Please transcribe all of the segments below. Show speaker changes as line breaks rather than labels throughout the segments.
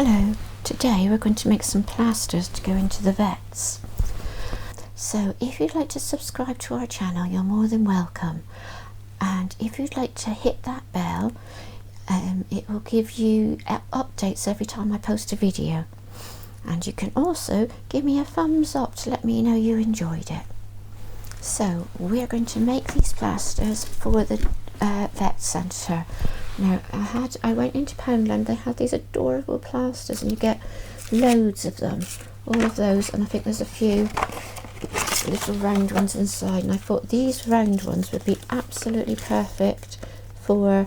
Hello, today we're going to make some plasters to go into the vets. So if you'd like to subscribe to our channel, you're more than welcome. And if you'd like to hit that bell, it will give you updates every time I post a video. And you can also give me a thumbs up to let me know you enjoyed it. So we're going to make these plasters for the vet centre. Now I went into Poundland, they had these adorable plasters and you get loads of them, all of those, and I think there's a few little round ones inside, and I thought these round ones would be absolutely perfect for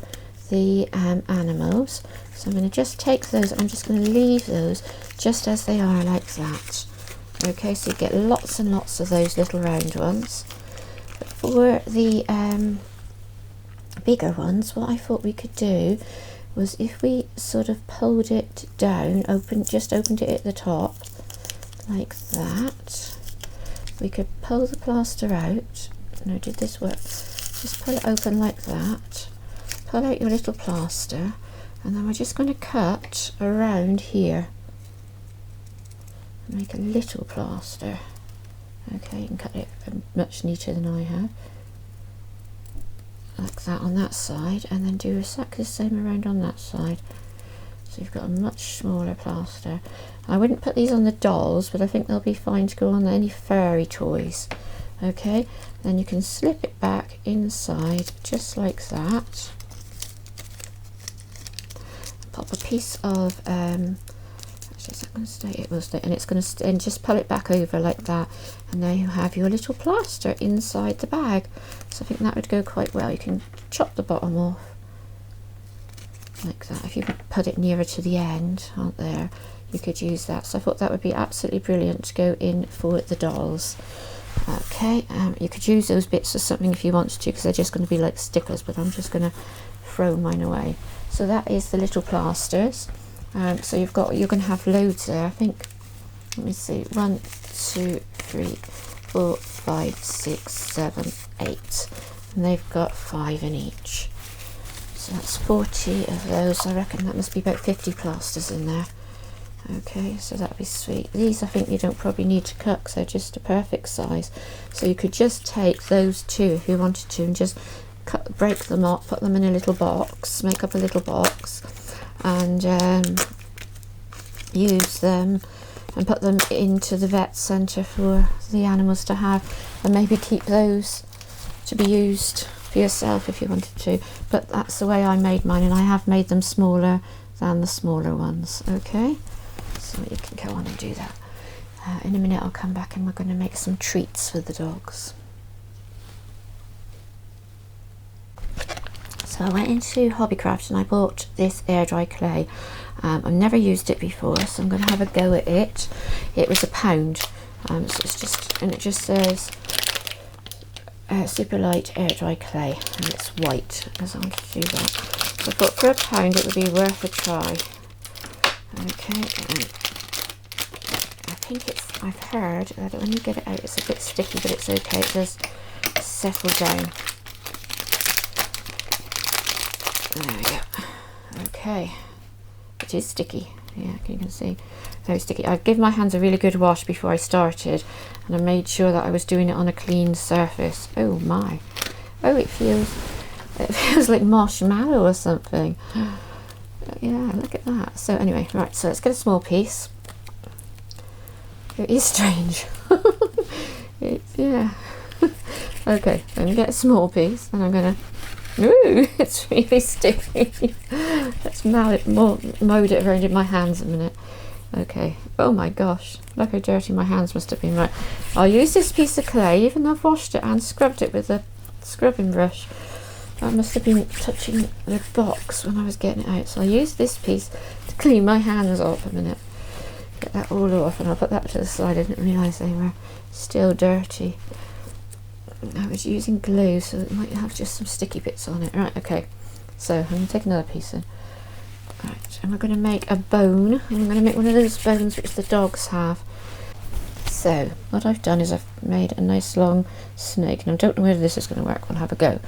the animals. So I'm going to just take those, I'm just going to leave those just as they are like that. Okay, so you get lots and lots of those little round ones. But for the bigger ones, what I thought we could do was, if we sort of pulled it down, just opened it at the top like that, we could pull the plaster out. Now, did this work? Just pull it open like that, pull out your little plaster, and then we're just going to cut around here, make a little plaster. Okay, you can cut it much neater than I have, like that on that side, and then do exactly the same around on that side. So you've got a much smaller plaster. I wouldn't put these on the dolls, but I think they'll be fine to go on any furry toys. Okay, then you can slip it back inside just like that. Pop a piece of actually, is that going to stay? It will stay, and it's going to stay, and just pull it back over like that, and now you have your little plaster inside the bag. So I think that would go quite well. You can chop the bottom off like that. If you put it nearer to the end, aren't there, you could use that. So I thought that would be absolutely brilliant to go in for the dolls. Okay, you could use those bits for something if you wanted to, because they're just going to be like stickers, but I'm just going to throw mine away. So that is the little plasters. So you're going to have loads there. I think, let me see, 1, 2, 3, 4, 5, 6, 7, 8, and they've got 5 in each. So that's 40 of those. I reckon that must be about 50 plasters in there. Okay, so that'd be sweet. These I think you don't probably need to cut because they're just a perfect size. So you could just take those two if you wanted to, and just break them up, put them in a little box, make up a little box, and use them and put them into the vet centre for the animals to have, and maybe keep those to be used for yourself if you wanted to. But that's the way I made mine, and I have made them smaller than the smaller ones. Okay, so you can go on and do that. In a minute I'll come back and we're going to make some treats for the dogs. So I went into Hobbycraft and I bought this air dry clay. I've never used it before, so I'm going to have a go at it. It was £1, so it's just, and it just says super light air dry clay, and it's white, as I wanted to do that. So I thought for £1 it would be worth a try. Okay, and I think it's, I've heard that when you get it out it's a bit sticky, but it's okay, it does settle down. There we go. Okay, it is sticky. Yeah, you can see, very sticky. I've given my hands a really good wash before I started, and I made sure that I was doing it on a clean surface. Oh my! Oh, it feels like marshmallow or something. Yeah, look at that. So anyway, right. So let's get a small piece. It is strange. Yeah. Okay, I'm gonna get a small piece, and I'm gonna. Ooh, it's really sticky. Let's mold it around in my hands a minute. Okay. Oh my gosh, look how dirty my hands must have been. Right, I'll use this piece of clay, even though I've washed it and scrubbed it with a scrubbing brush. That must have been touching the box when I was getting it out. So I'll use this piece to clean my hands off a minute. Get that all off, and I'll put that to the side. I didn't realise they were still dirty. I was using glue, so it might have just some sticky bits on it. Right, okay, so I'm going to take another piece in. Right, and we're going to make a bone. I'm going to make one of those bones which the dogs have. So what I've done is I've made a nice long snake, and I don't know whether this is going to work. We'll have a go.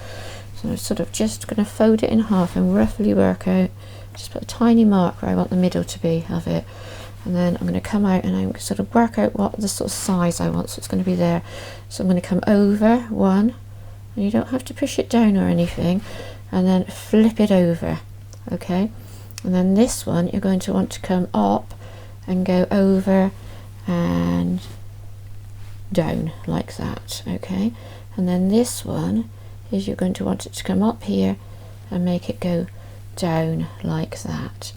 So I'm sort of just going to fold it in half and roughly work out just put a tiny mark where I want the middle to be of it, and then I'm going to come out and I'm sort of work out what the sort of size I want, so it's going to be there. So I'm going to come over one, and you don't have to push it down or anything, and then flip it over, okay? And then this one you're going to want to come up and go over and down like that, okay? And then this one is you're going to want it to come up here and make it go down like that,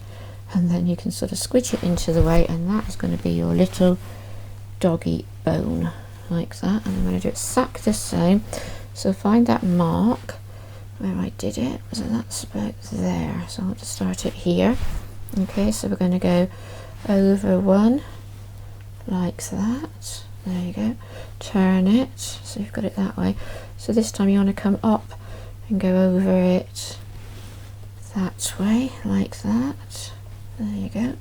and then you can sort of squidge it into the way, and that is going to be your little doggy bone like that. And I'm going to do it exactly the same. So find that mark where I did it, so that's about there, so I'll just start it here. Okay, so we're going to go over one like that, there you go, turn it, so you've got it that way. So this time you want to come up and go over it that way like that, there you go.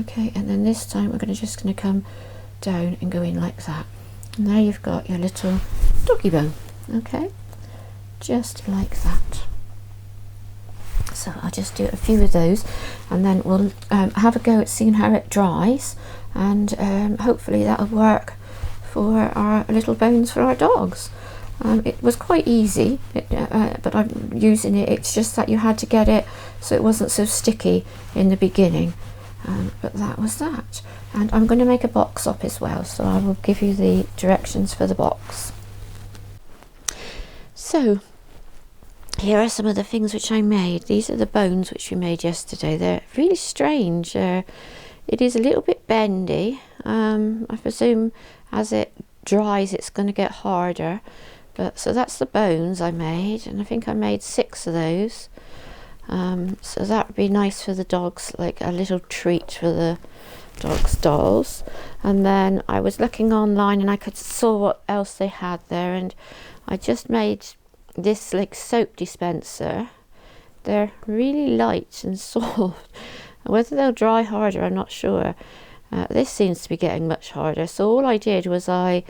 Okay, and then this time we're just going to come down and go in like that, and there you've got your little doggy bone, okay, just like that. So I'll just do a few of those, and then we'll have a go at seeing how it dries, and hopefully that'll work for our little bones for our dogs. It was quite easy, but I'm using it. It's just that you had to get it so it wasn't so sticky in the beginning. But that was that. And I'm going to make a box up as well, so I will give you the directions for the box. So here are some of the things which I made. These are the bones which we made yesterday. They're really strange. It is a little bit bendy. I presume as it dries it's going to get harder. But so that's the bones I made, and I think I made 6 of those. So that would be nice for the dogs, like a little treat for the dogs' dolls. And then I was looking online and I saw what else they had there, and I just made this like soap dispenser. They're really light and soft. Whether they'll dry harder, I'm not sure. This seems to be getting much harder. So all I did was I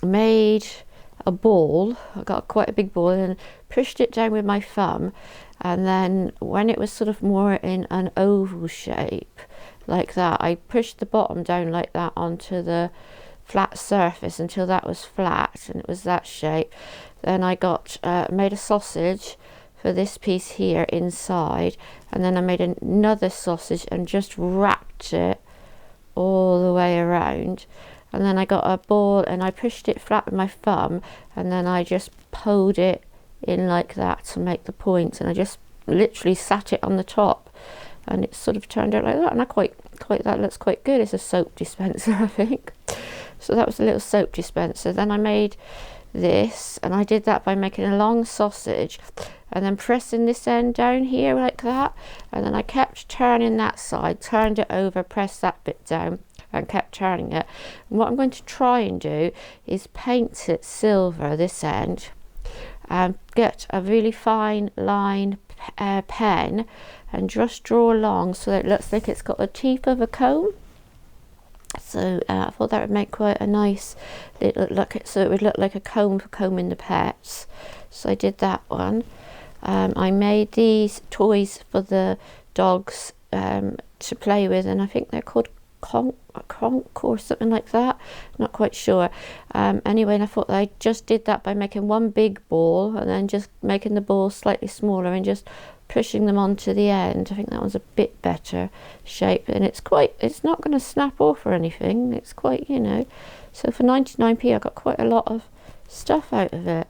made a ball. I got quite a big ball and pushed it down with my thumb, and then when it was sort of more in an oval shape like that, I pushed the bottom down like that onto the flat surface until that was flat and it was that shape. Then I got made a sausage for this piece here inside, and then I made another sausage and just wrapped it all the way around. And then I got a ball and I pushed it flat with my thumb, and then I just pulled it in like that to make the points, and I just literally sat it on the top, and it sort of turned out like that, and I quite that looks quite good. It's a soap dispenser, I think. So that was a little soap dispenser. Then I made this, and I did that by making a long sausage and then pressing this end down here like that, and then I kept turning that side, turned it over, pressed that bit down and kept turning it. And what I'm going to try and do is paint it silver this end, and get a really fine line pen and just draw along so that it looks like it's got the teeth of a comb. So I thought that would make quite a nice little look, so it would look like a comb for combing the pets. So I did that one. I made these toys for the dogs to play with, and I think they're called conch or something like that, not quite sure. Anyway, and I thought I just did that by making one big ball and then just making the ball slightly smaller and just pushing them onto the end. I think that one's a bit better shape, and it's not going to snap off or anything. It's quite, you know, so for 99p I got quite a lot of stuff out of it.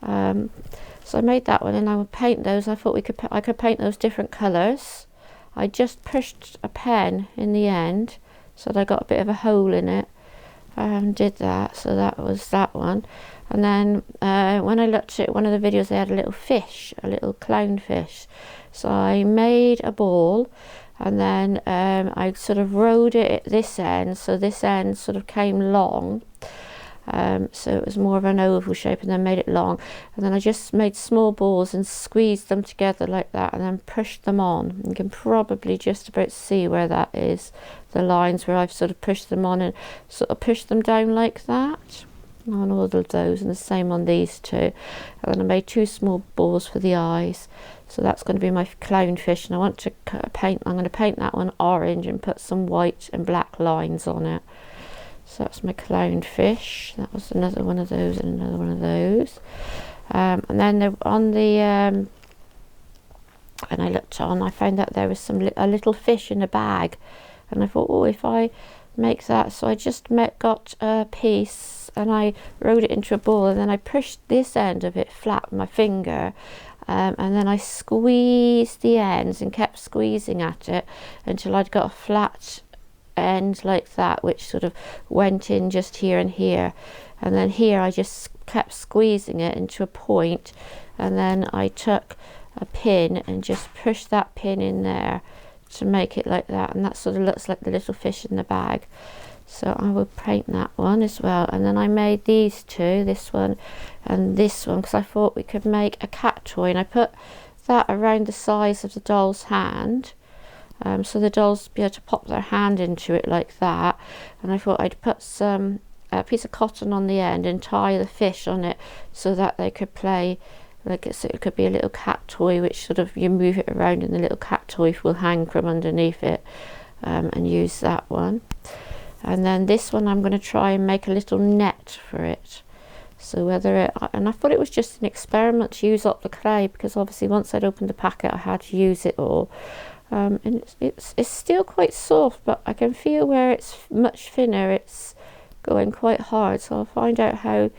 So I made that one, and I would paint those. I thought I could paint those different colours. I just pushed a pen in the end so that I got a bit of a hole in it, and did that. So that was that one. And then when I looked at one of the videos, they had a little fish, a little clownfish. So I made a ball, and then I sort of rode it at this end, so this end sort of came long. So it was more of an oval shape, and then made it long, and then I just made small balls and squeezed them together like that, and then pushed them on. You can probably just about see where that is, the lines where I've sort of pushed them on and sort of pushed them down like that. on all of those, and the same on these two. And then I made 2 small balls for the eyes. So that's going to be my clownfish, and I want to paint, I'm going to paint that one orange and put some white and black lines on it. So that's my clownfish. That was another one of those and another one of those. And then on the and I looked on, I found that there was a little fish in a bag, and I thought, oh, if I make that, so I just got a piece and I rolled it into a ball, and then I pushed this end of it flat with my finger, and then I squeezed the ends and kept squeezing at it until I'd got a flat end like that, which sort of went in just here and here, and then here I just kept squeezing it into a point, and then I took a pin and just pushed that pin in there to make it like that, and that sort of looks like the little fish in the bag. So I will paint that one as well. And then I made these two, this one and this one, because I thought we could make a cat toy, and I put that around the size of the doll's hand, so the dolls be able to pop their hand into it like that. And I thought I'd put some a piece of cotton on the end and tie the fish on it so that they could play. Like it could be a little cat toy, which sort of you move it around and the little cat toy will hang from underneath it, and use that one. And then this one I'm going to try and make a little net for it. So and I thought it was just an experiment to use up the clay, because obviously once I'd opened the packet I had to use it all. And it's still quite soft, but I can feel where it's much thinner, it's going quite hard. So I'll find out how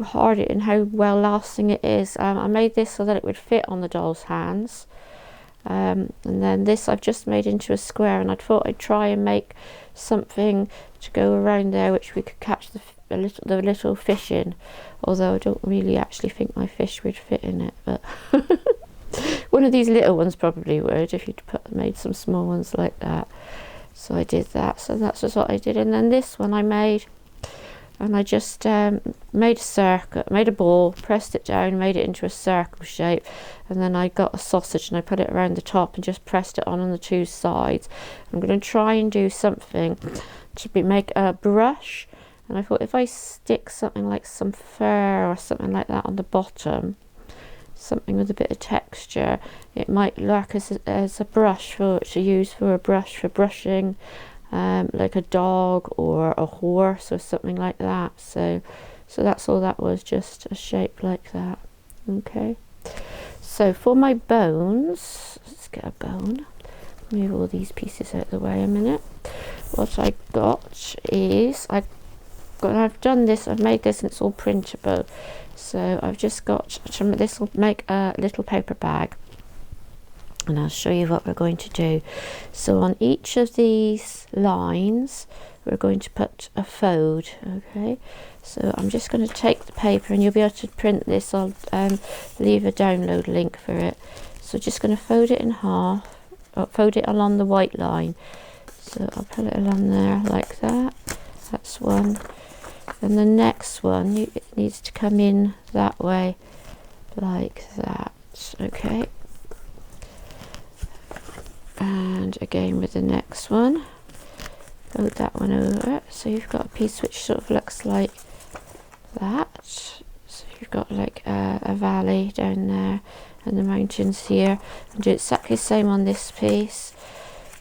hard it and how well lasting it is. I made this so that it would fit on the doll's hands, and then this I've just made into a square, and I thought I'd try and make something to go around there which we could catch the little fish in, although I don't really actually think my fish would fit in it, but one of these little ones probably would if you'd made some small ones like that. So I did that, so that's just what I did. And then this one I made, and I just made a circle, made a ball, pressed it down, made it into a circle shape, and then I got a sausage and I put it around the top and just pressed it on the 2 sides. I'm going to try and do something to make a brush, and I thought if I stick something like some fur or something like that on the bottom, something with a bit of texture, it might work as a brush to use for a brush for brushing. Like a dog or a horse or something like that. So that's all that was, just a shape like that. Okay, so for my bones, let's get a bone, move all these pieces out of the way a minute. What I got is I've done this, I've made this, and it's all printable. So I've just got this will make a little paper bag, and I'll show you what we're going to do. So on each of these lines we're going to put a fold. Okay, so I'm just going to take the paper, and you'll be able to print this. I'll leave a download link for it. So just going to fold it in half, or fold it along the white line. So I'll put it along there like that. That's one, and the next one it needs to come in that way like that. Okay, and again with the next one, fold that one over, so you've got a piece which sort of looks like that. So you've got like a valley down there and the mountains here, and do exactly the same on this piece.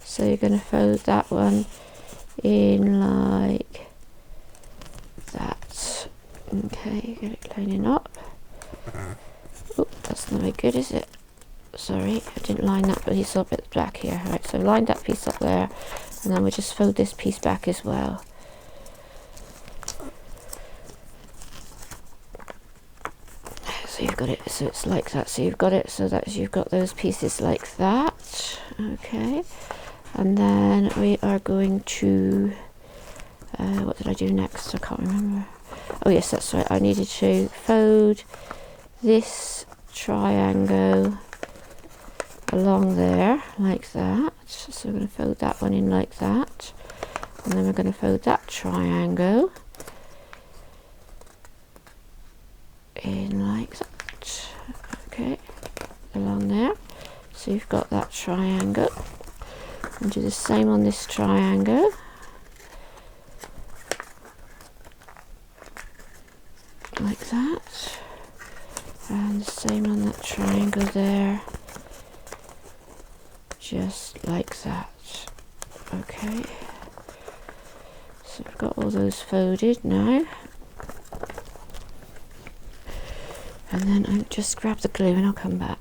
So you're going to fold that one in like that. Okay, get it lining up. Oh, that's not very good, is it? Sorry, I didn't line that piece up at the back here. Right, so line that piece up there, and then we'll just fold this piece back as well. So you've got it, so it's like that. So you've got it so that you've got those pieces like that. Okay, and then we are going to what did I do next? I can't remember. Oh yes, that's right, I needed to fold this triangle along there like that. So we're going to fold that one in like that, and then we're going to fold that triangle in like that. Okay, along there. So you've got that triangle, and do the same on this triangle. same on that triangle there, just like that. Okay, so I've got all those folded now, and then I'll just grab the glue and I'll come back.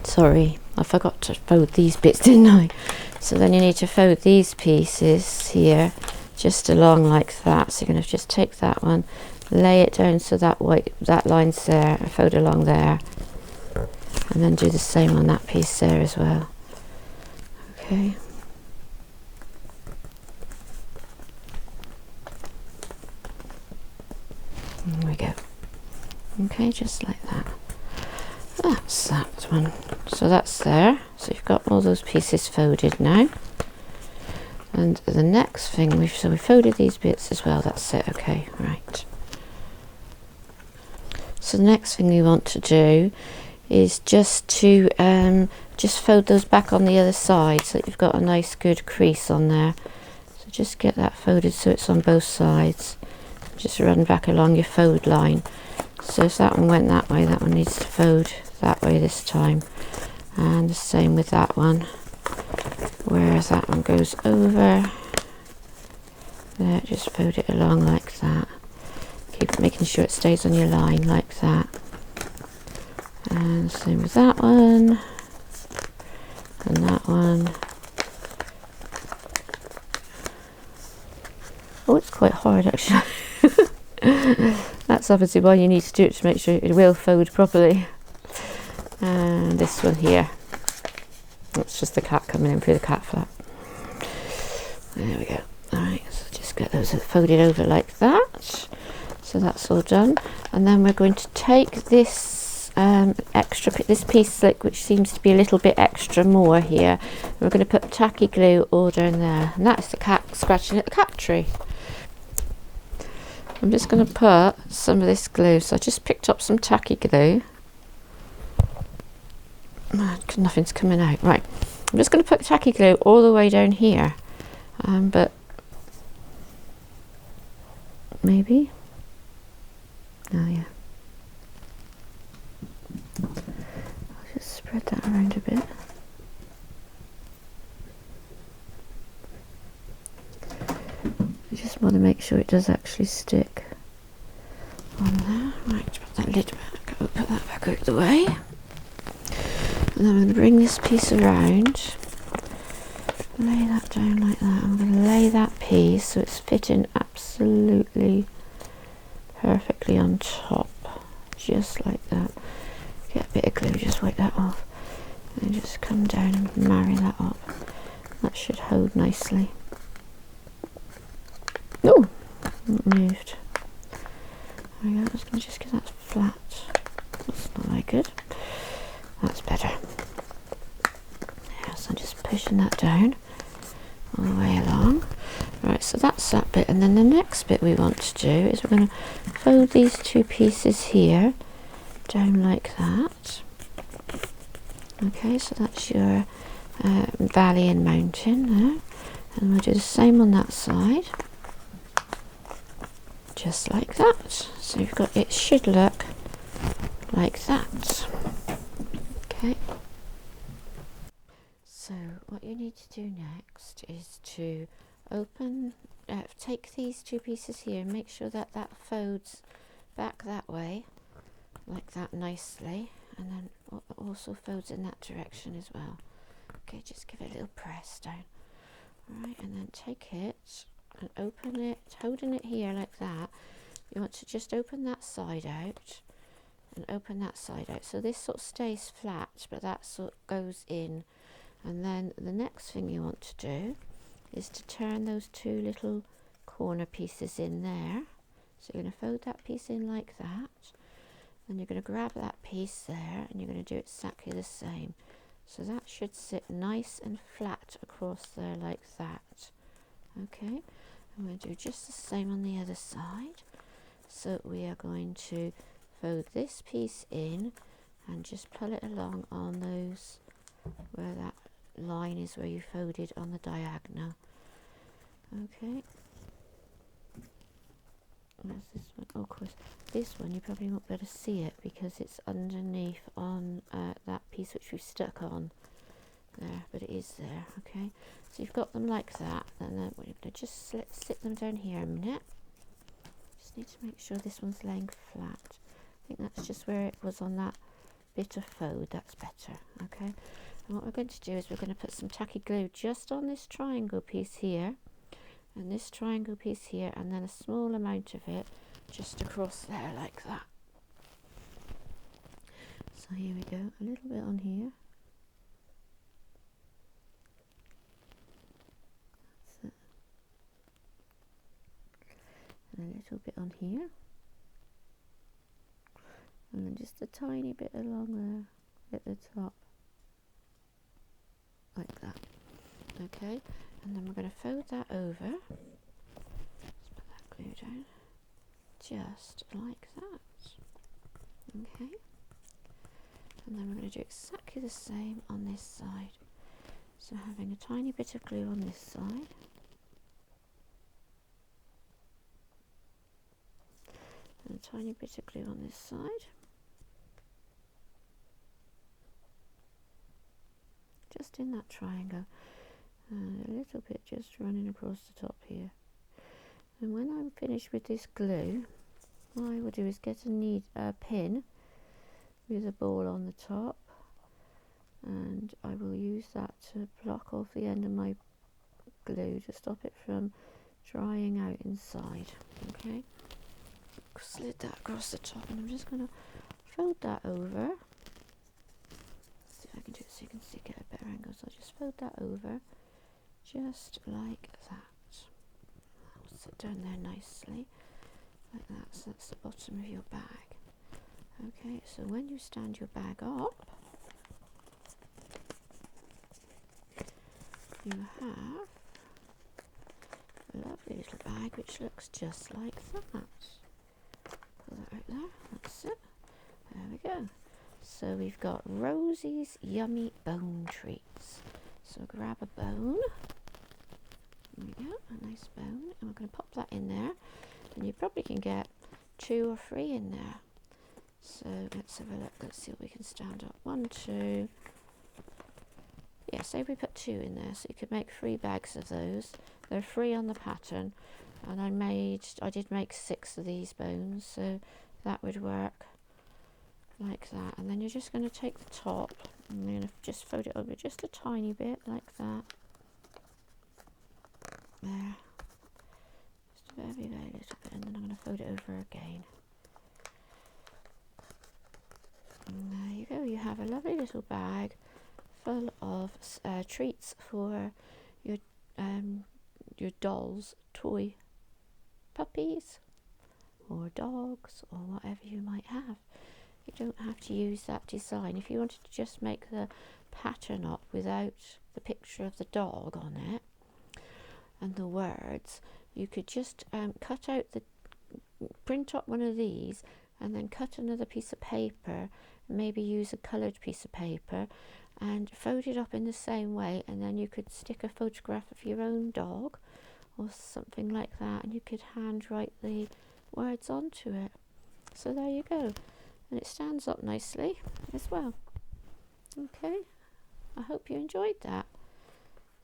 Sorry, I forgot to fold these bits, didn't I? So then you need to fold these pieces here just along like that. So you're going to just take that one, lay it down so that line's there, and fold along there, and then do the same on that piece there as well. Okay. There we go. Okay, just like that. That's that one. So that's there. So you've got all those pieces folded now. And the next thing we folded these bits as well. That's it. Okay, right. So the next thing we want to do is just to just fold those back on the other side so that you've got a nice good crease on there. So just get that folded so it's on both sides. Just run back along your fold line. So if that one went that way, that one needs to fold that way this time, and the same with that one, where that one goes over there, just fold it along like that. Keep making sure it stays on your line like that, and same with that one and that one. Oh, it's quite hard actually. That's obviously why you need to do it, to make sure it will fold properly. And this one here, it's just the cat coming in through the cat flap. There we go. Alright, so just get those folded over like that. So that's all done. And then we're going to take this this piece which seems to be a little bit extra more here. And we're going to put tacky glue all down there. And that's the cat scratching at the cat tree. I'm just going to put some of this glue. So I just picked up some tacky glue. Nothing's coming out. Right, I'm just going to put tacky glue all the way down here. But maybe. Oh yeah. I'll just spread that around a bit. I just want to make sure it does actually stick on there. Right, put that lid back, put that back out of the way. And then I'm going to bring this piece around, lay that down like that. I'm going to lay that piece so it's fitting absolutely perfectly on top, just like that. Get a bit of glue, just wipe that off, and just come down and marry that up. That should hold nicely. Oh, it moved. There we go. Let's just get that flat. That's not very good. That's better. Yeah, so I'm just pushing that down all the way along. Right, so that's that bit, and then the next bit we want to do is we're going to fold these two pieces here down like that. Okay, so that's your valley and mountain there, and we'll do the same on that side, just like that. So you've got, it should look like that. Okay. So what you need to do next is to take these two pieces here and make sure that that folds back that way, like that nicely, and then also folds in that direction as well. Okay, just give it a little press down. Alright, and then take it and open it, holding it here like that. You want to just open that side out and open that side out, so this sort of stays flat, but that sort of goes in. And then the next thing you want to do is to turn those two little corner pieces in there. So you're going to fold that piece in like that, and you're going to grab that piece there, and you're going to do exactly the same. So that should sit nice and flat across there like that. Okay, I'm going to do just the same on the other side. So we are going to fold this piece in and just pull it along on those, where that line is where you folded on the diagonal. Okay, Where's this one? Oh, of course, this one you probably won't be able to see it because it's underneath on that piece which we stuck on there, but it is there. Okay, so you've got them like that, and then we're going to just sit them down here a minute. Just need to make sure this one's laying flat. I think that's just where it was on that bit of faux. That's better. Okay, and what we're going to do is we're going to put some tacky glue just on this triangle piece here, and this triangle piece here, and then a small amount of it just across there like that. So here we go, a little bit on here. That's it. And a little bit on here. And then just a tiny bit along there at the top. Like that. Okay, and then we're going to fold that over. Let's put that glue down. Just like that. Okay. And then we're going to do exactly the same on this side. So having a tiny bit of glue on this side. And a tiny bit of glue on this side. Just in that triangle. And a little bit just running across the top here. And when I'm finished with this glue, what I will do is get a pin with a ball on the top, and I will use that to block off the end of my glue to stop it from drying out inside. Okay, slid that across the top, and I'm just going to fold that over. See if I can do it so you can see, get a better angle. So I'll just fold that over just like that. I'll sit down there nicely like that. So that's the bottom of your bag. Okay, so when you stand your bag up, you have a lovely little bag which looks just like that. Pull that out there, that's it. There we go. So we've got Rosie's Yummy Bone Treats. So grab a bone. There we go, a nice bone. And we're going to pop that in there. And you probably can get 2 or 3 in there. So let's have a look, let's see what we can stand up. 1, 2. Yeah, say we put 2 in there, so you could make 3 bags of those. They're free on the pattern, and I did make 6 of these bones, so that would work like that. And then you're just going to take the top, and you're going to just fold it over just a tiny bit like that. There. Just a very, very little bit, and then I'm going to fold it over again. And there you go, you have a lovely little bag full of treats for your doll's toy puppies or dogs or whatever you might have. You don't have to use that design. If you wanted to just make the pattern up without the picture of the dog on it and the words, you could just print up one of these and then cut another piece of paper, maybe use a coloured piece of paper and fold it up in the same way, and then you could stick a photograph of your own dog or something like that, and you could handwrite the words onto it. So there you go, and it stands up nicely as well. Okay, I hope you enjoyed that.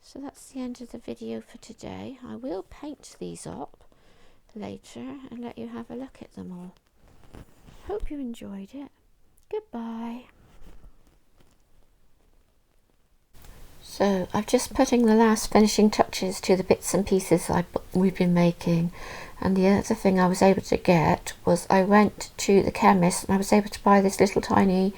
So that's the end of the video for today. I will paint these up later and let you have a look at them all. Hope you enjoyed it. Goodbye. So I've just putting the last finishing touches to the bits and pieces we've been making, and the other thing I was able to get was I went to the chemist and I was able to buy this little tiny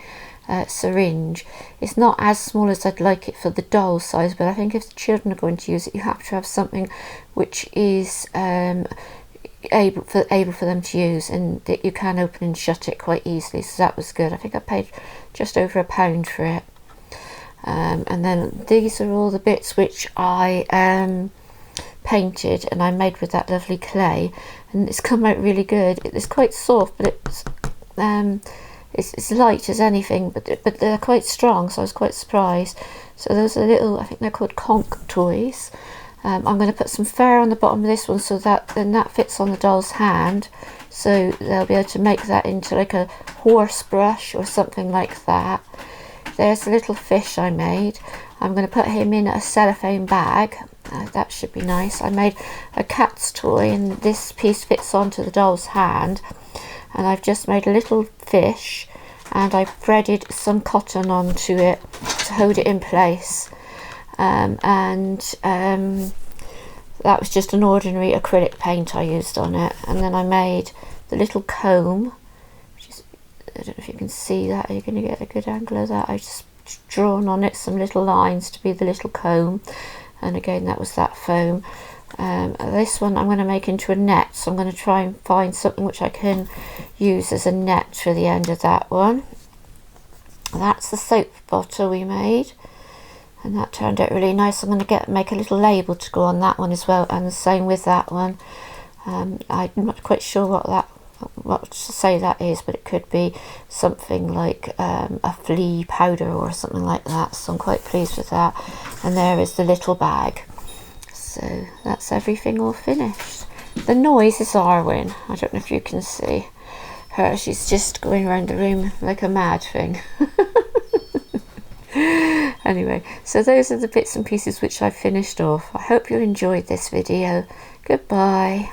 syringe. It's not as small as I'd like it for the doll size, but I think if the children are going to use it, you have to have something which is able for them to use, and that you can open and shut it quite easily. So that was good. I think I paid just over £1 for it. And then these are all the bits which I painted and I made with that lovely clay, and it's come out really good. It's quite soft, but it's light as anything, but they're quite strong, so I was quite surprised. So those are little, I think they're called conch toys. I'm going to put some fur on the bottom of this one, so that then that fits on the doll's hand, so they'll be able to make that into like a horse brush or something like that. There's a little fish I made. I'm going to put him in a cellophane bag. That should be nice. I made a cat's toy, and this piece fits onto the doll's hand, and I've just made a little fish, and I've threaded some cotton onto it to hold it in place, and that was just an ordinary acrylic paint I used on it. And then I made the little comb, which is, I don't know if you can see that. Are you going to get a good angle of that? I just drawn on it some little lines to be the little comb, and again that was that foam. This one I'm going to make into a net, so I'm going to try and find something which I can use as a net for the end of that one. That's the soap bottle we made, and that turned out really nice. I'm going to make a little label to go on that one as well, and the same with that one. I'm not quite sure what to say that is, but it could be something like a flea powder or something like that, so I'm quite pleased with that. And there is the little bag. So that's everything all finished. The noise is Arwen. I don't know if you can see her. She's just going around the room like a mad thing. Anyway, so those are the bits and pieces which I finished off. I hope you enjoyed this video. Goodbye.